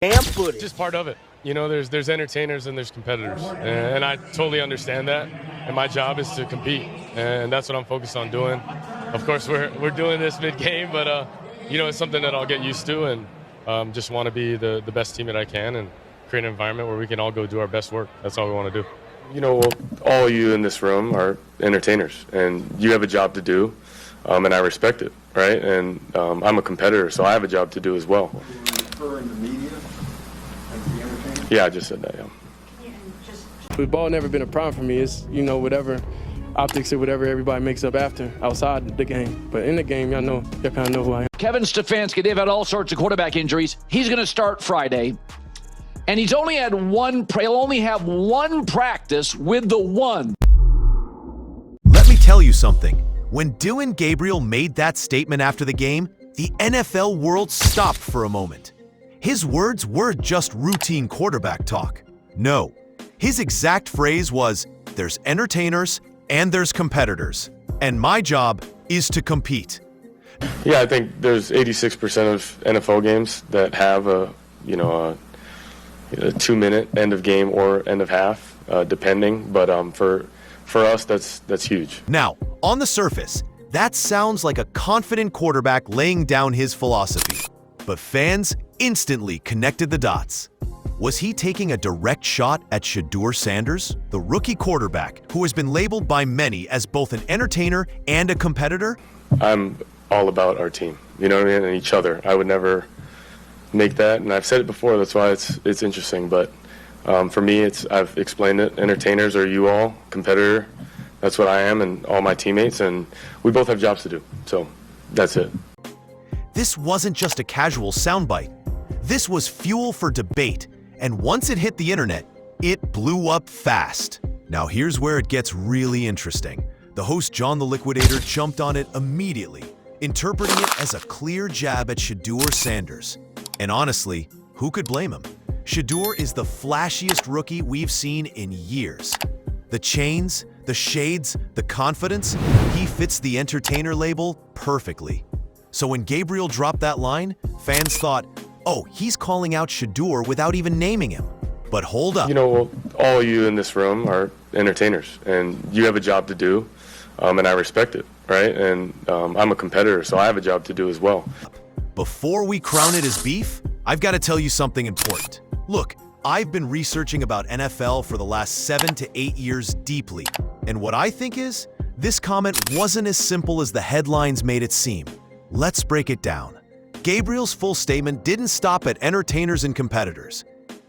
and put it. Just part of it. You know, there's entertainers and there's competitors, and I totally understand that. And my job is to compete, and that's what I'm focused on doing. Of course, we're doing this mid-game, but you know, it's something that I'll get used to, and just want to be the best teammate I can and create an environment where we can all go do our best work. That's all we want to do. You know, all of you in this room are entertainers, and you have a job to do, and I respect it, right? And I'm a competitor, so I have a job to do as well. Referring to media as the entertainer? Yeah, I just said that, yeah. Football never been a problem for me. It's, you know, whatever optics or whatever everybody makes up after, outside the game. But in the game, y'all kind of know who I am. Kevin Stefanski, they've had all sorts of quarterback injuries. He's going to start Friday. And he'll only have one practice with the one. Let me tell you something. When Dillon Gabriel made that statement after the game, the NFL world stopped for a moment. His words weren't just routine quarterback talk. No. His exact phrase was, "There's entertainers and there's competitors, and my job is to compete." Yeah, I think there's 86% of NFL games that have a 2-minute end of game or end of half, depending. But for us, that's huge. Now, on the surface, that sounds like a confident quarterback laying down his philosophy. But fans instantly connected the dots. Was he taking a direct shot at Shedeur Sanders, the rookie quarterback who has been labeled by many as both an entertainer and a competitor? I'm all about our team, you know what I mean, and each other. I would never make that, and I've said it before, that's why it's interesting. But for me, I've explained it. Entertainers are you all, competitor, that's what I am, and all my teammates, and we both have jobs to do. So that's it. This wasn't just a casual soundbite. This was fuel for debate. And once it hit the internet, it blew up fast. Now here's where it gets really interesting. The host John the Liquidator jumped on it immediately, interpreting it as a clear jab at Shedeur Sanders. And honestly, who could blame him? Shedeur is the flashiest rookie we've seen in years. The chains, the shades, the confidence, he fits the entertainer label perfectly. So when Gabriel dropped that line, fans thought, oh, he's calling out Shedeur without even naming him. But hold up. You know, all of you in this room are entertainers, and you have a job to do, and I respect it, right? And I'm a competitor, so I have a job to do as well. Before we crown it as beef, I've got to tell you something important. Look, I've been researching about NFL for the last 7 to 8 years deeply, and what I think is, this comment wasn't as simple as the headlines made it seem. Let's break it down. Gabriel's full statement didn't stop at entertainers and competitors.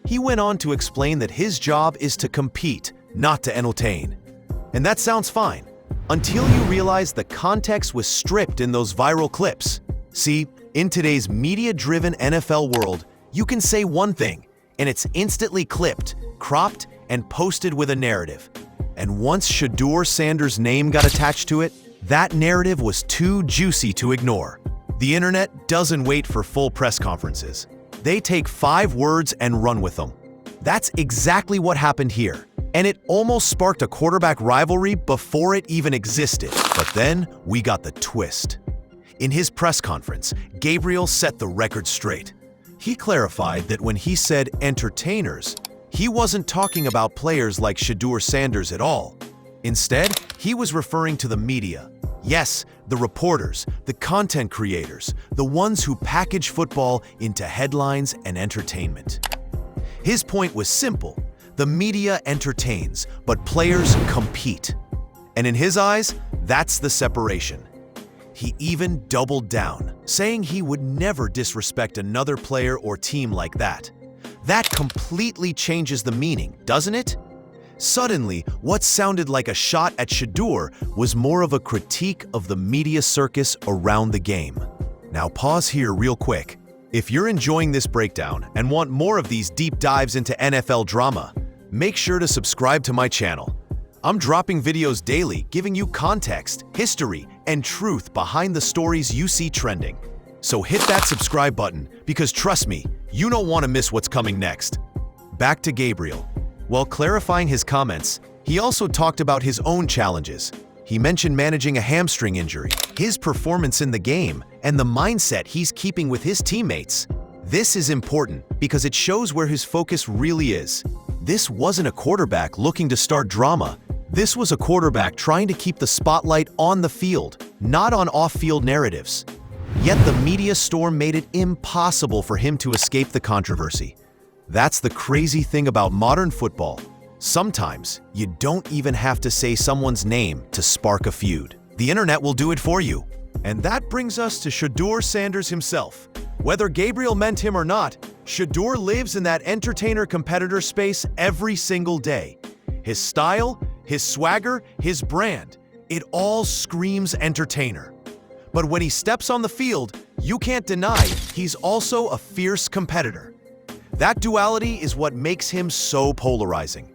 He went on to explain that his job is to compete, not to entertain. And that sounds fine, until you realize the context was stripped in those viral clips. See, in today's media-driven NFL world, you can say one thing, and it's instantly clipped, cropped, and posted with a narrative. And once Shedeur Sanders' name got attached to it, that narrative was too juicy to ignore. The internet doesn't wait for full press conferences. They take 5 words and run with them. That's exactly what happened here. And it almost sparked a quarterback rivalry before it even existed. But then we got the twist. In his press conference, Gabriel set the record straight. He clarified that when he said entertainers, he wasn't talking about players like Shedeur Sanders at all. Instead, he was referring to the media. Yes, the reporters, the content creators, the ones who package football into headlines and entertainment. His point was simple. The media entertains, but players compete. And in his eyes, that's the separation. He even doubled down, saying he would never disrespect another player or team like that. That completely changes the meaning, doesn't it? Suddenly, what sounded like a shot at Shedeur was more of a critique of the media circus around the game. Now pause here real quick. If you're enjoying this breakdown and want more of these deep dives into NFL drama, make sure to subscribe to my channel. I'm dropping videos daily giving you context, history, and truth behind the stories you see trending. So hit that subscribe button because trust me, you don't want to miss what's coming next. Back to Gabriel. While clarifying his comments, he also talked about his own challenges. He mentioned managing a hamstring injury, his performance in the game, and the mindset he's keeping with his teammates. This is important because it shows where his focus really is. This wasn't a quarterback looking to start drama. This was a quarterback trying to keep the spotlight on the field, not on off-field narratives. Yet the media storm made it impossible for him to escape the controversy. That's the crazy thing about modern football. Sometimes you don't even have to say someone's name to spark a feud. The internet will do it for you. And that brings us to Shedeur Sanders himself. Whether Gabriel meant him or not, Shedeur lives in that entertainer-competitor space every single day. His style, his swagger, his brand, it all screams entertainer. But when he steps on the field, you can't deny he's also a fierce competitor. That duality is what makes him so polarizing.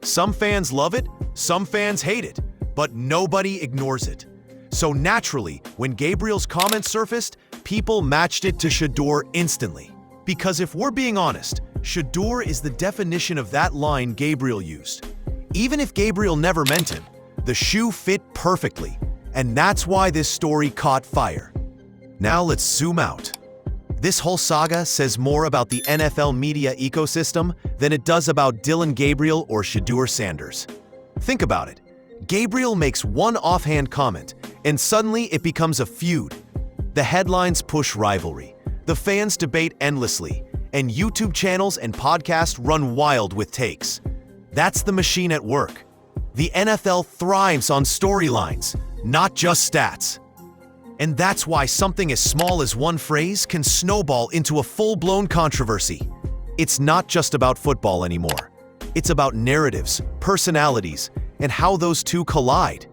Some fans love it, some fans hate it, but nobody ignores it. So naturally, when Gabriel's comments surfaced, people matched it to Shedeur instantly. Because if we're being honest, Shedeur is the definition of that line Gabriel used. Even if Gabriel never meant him, the shoe fit perfectly, and that's why this story caught fire. Now let's zoom out. This whole saga says more about the NFL media ecosystem than it does about Dillon Gabriel or Shedeur Sanders. Think about it. Gabriel makes one offhand comment, and suddenly it becomes a feud. The headlines push rivalry, the fans debate endlessly, and YouTube channels and podcasts run wild with takes. That's the machine at work. The NFL thrives on storylines, not just stats. And that's why something as small as one phrase can snowball into a full-blown controversy. It's not just about football anymore. It's about narratives, personalities, and how those two collide.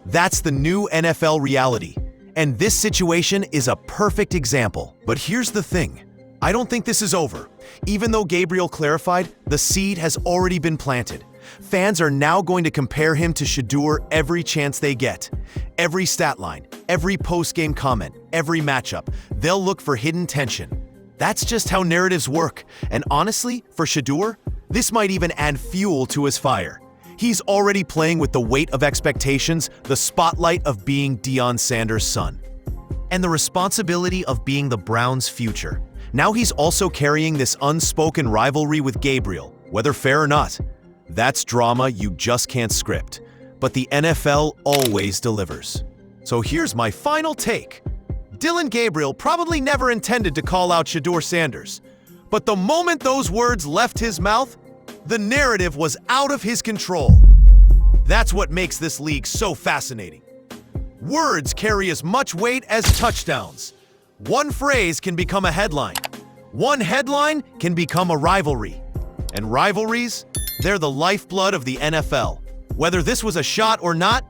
That's the new NFL reality. And this situation is a perfect example. But here's the thing. I don't think this is over. Even though Gabriel clarified, the seed has already been planted. Fans are now going to compare him to Shedeur every chance they get. Every stat line, every post-game comment, every matchup, they'll look for hidden tension. That's just how narratives work. And honestly, for Shedeur, this might even add fuel to his fire. He's already playing with the weight of expectations, the spotlight of being Dillon Sanders' son, and the responsibility of being the Browns' future. Now he's also carrying this unspoken rivalry with Gabriel, whether fair or not. That's drama you just can't script. But the NFL always delivers. So here's my final take. Dillon Gabriel probably never intended to call out Shedeur Sanders. But the moment those words left his mouth, the narrative was out of his control. That's what makes this league so fascinating. Words carry as much weight as touchdowns. One phrase can become a headline. One headline can become a rivalry. And rivalries, they're the lifeblood of the NFL. Whether this was a shot or not,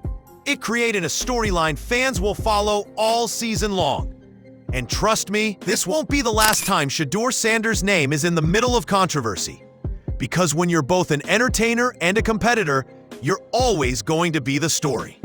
it created a storyline fans will follow all season long. And trust me, this won't be the last time Shedeur Sanders' name is in the middle of controversy. Because when you're both an entertainer and a competitor, you're always going to be the story.